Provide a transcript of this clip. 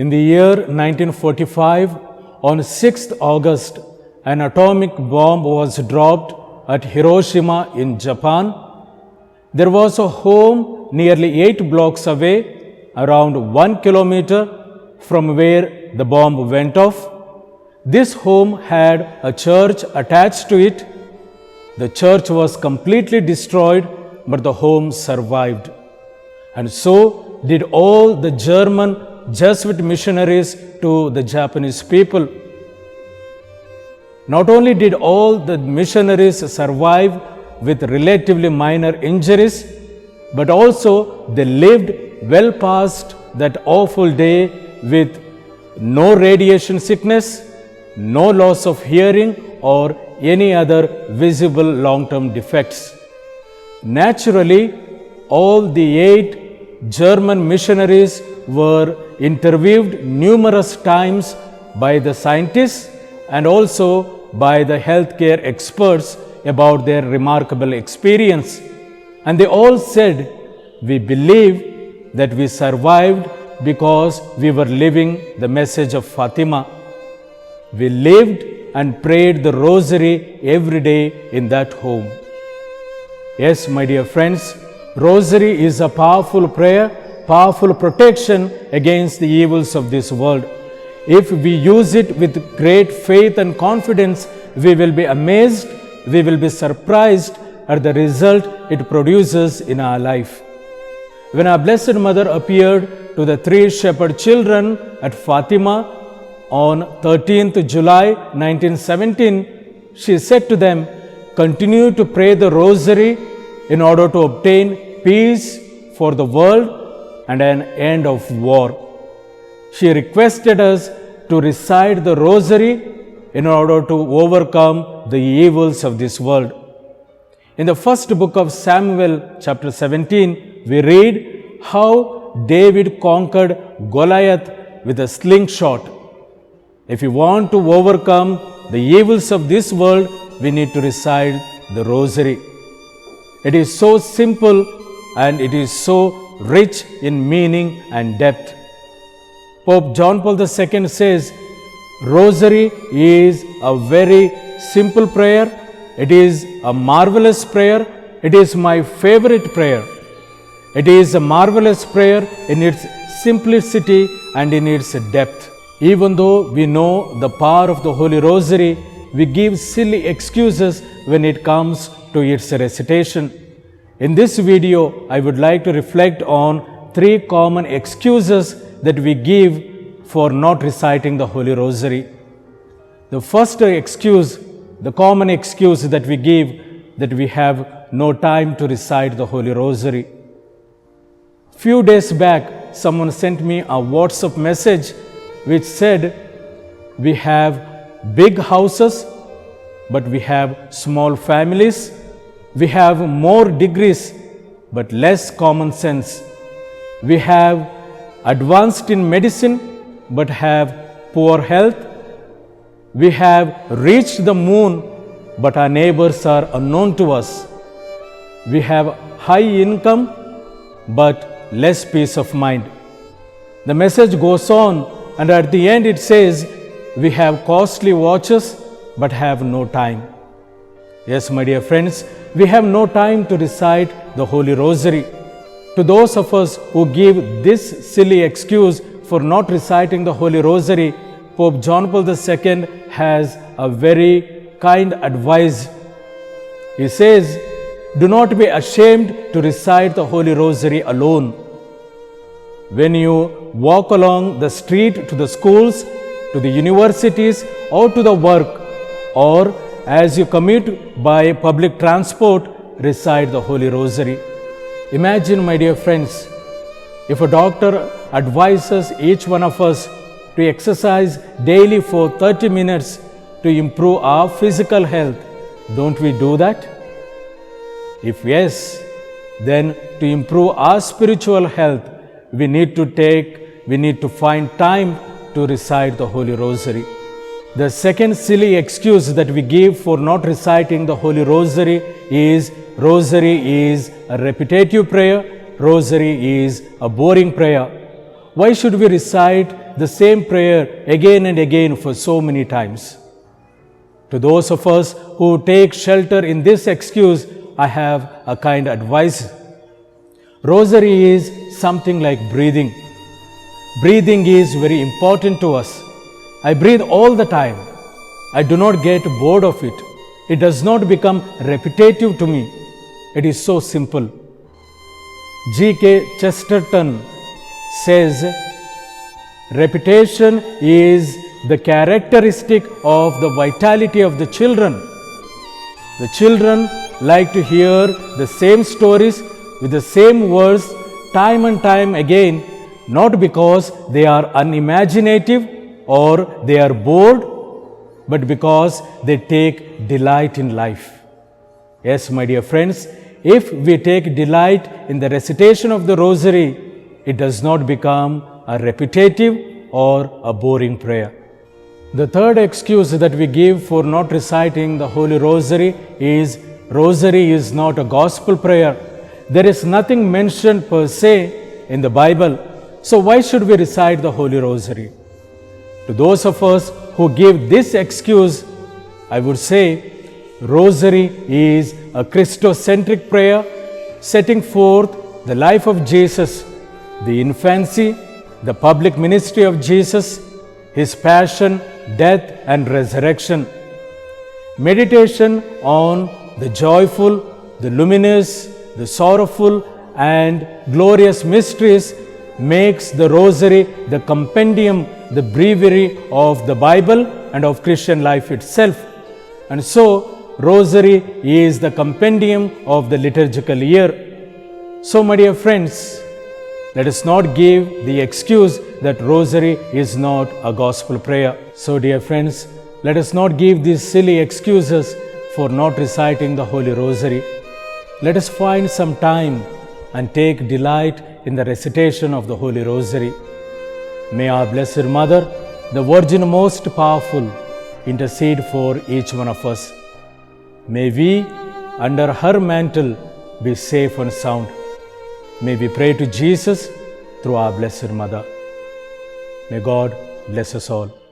In the year 1945, on 6th August, an atomic bomb was dropped at Hiroshima in Japan. There was a home nearly 8 blocks away, around 1 kilometer from where the bomb went off. This home had a church attached to it. The church was completely destroyed, but the home survived. And so did all the German Jesuit missionaries to the Japanese people. Not only did all the missionaries survive with relatively minor injuries, but also they lived well past that awful day with no radiation sickness, no loss of hearing, or any other visible long-term defects. Naturally, all the 8 German missionaries were interviewed numerous times by the scientists and also by the healthcare experts about their remarkable experience. And they all said, "We believe that we survived because we were living the message of Fatima. We lived and prayed the rosary every day in that home." Yes, my dear friends, rosary is a powerful prayer, powerful protection against the evils of this world. If we use it with great faith and confidence, we will be amazed, we will be surprised at the result it produces in our life. When our Blessed Mother appeared to the 3 shepherd children at Fatima on 13th July 1917, she said to them, "Continue to pray the rosary in order to obtain peace for the world and an end of war." She requested us to recite the rosary in order to overcome the evils of this world. In the first book of Samuel, chapter 17, we read how David conquered Goliath with a slingshot. If we want to overcome the evils of this world, we need to recite the rosary. It is so simple and it is so rich in meaning and depth. Pope John Paul II says, "Rosary is a very simple prayer. It is a marvelous prayer. It is my favorite prayer. It is a marvelous prayer in its simplicity and in its depth." Even though we know the power of the Holy Rosary, we give silly excuses when it comes to its recitation. In this video, I would like to reflect on 3 common excuses that we give for not reciting the Holy Rosary. The first excuse, the common excuse that we give, that we have no time to recite the Holy Rosary. Few days back, someone sent me a WhatsApp message which said, "We have big houses, but we have small families. We have more degrees, but less common sense. We have advanced in medicine, but have poor health. We have reached the moon, but our neighbors are unknown to us. We have high income, but less peace of mind." The message goes on, and at the end it says, "We have costly watches, but have no time." Yes, my dear friends, we have no time to recite the Holy Rosary. To those of us who give this silly excuse for not reciting the Holy Rosary, Pope John Paul II has a very kind advice. He says, "Do not be ashamed to recite the Holy Rosary alone. When you walk along the street to the schools, to the universities, or to the work, or as you commute by public transport, recite the Holy Rosary." Imagine, my dear friends, if a doctor advises each one of us to exercise daily for 30 minutes to improve our physical health, don't we do that? If yes, then to improve our spiritual health, we need to find time to recite the Holy Rosary. The second silly excuse that we give for not reciting the Holy Rosary is a repetitive prayer. Rosary is a boring prayer. Why should we recite the same prayer again and again for so many times. To those of us who take shelter in this excuse, I have a kind advice. Rosary is something like breathing. Breathing is very important to us. I breathe all the time. I do not get bored of it. It does not become repetitive to me. It is so simple. G.K. Chesterton says, repetition is the characteristic of the vitality of the children. The children like to hear the same stories with the same words time and time again, not because they are unimaginative or they are bored, but because they take delight in life. Yes, my dear friends, if we take delight in the recitation of the Rosary, it does not become a repetitive or a boring prayer. The third excuse that we give for not reciting the Holy Rosary is Rosary is not a gospel prayer. There is nothing mentioned per se in the Bible. So why should we recite the Holy Rosary? To those of us who give this excuse, I would say Rosary is a Christocentric prayer setting forth the life of Jesus, the infancy, the public ministry of Jesus, His passion, death and resurrection. Meditation on the joyful, the luminous, the sorrowful and glorious mysteries makes the Rosary the compendium, the breviary of the Bible and of Christian life itself. And so, Rosary is the compendium of the liturgical year. So, my dear friends, let us not give the excuse that Rosary is not a gospel prayer. So, dear friends, let us not give these silly excuses for not reciting the Holy Rosary. Let us find some time and take delight in the recitation of the Holy Rosary. May our Blessed Mother, the Virgin most powerful, intercede for each one of us. May we, under her mantle, be safe and sound. May we pray to Jesus through our Blessed Mother. May God bless us all.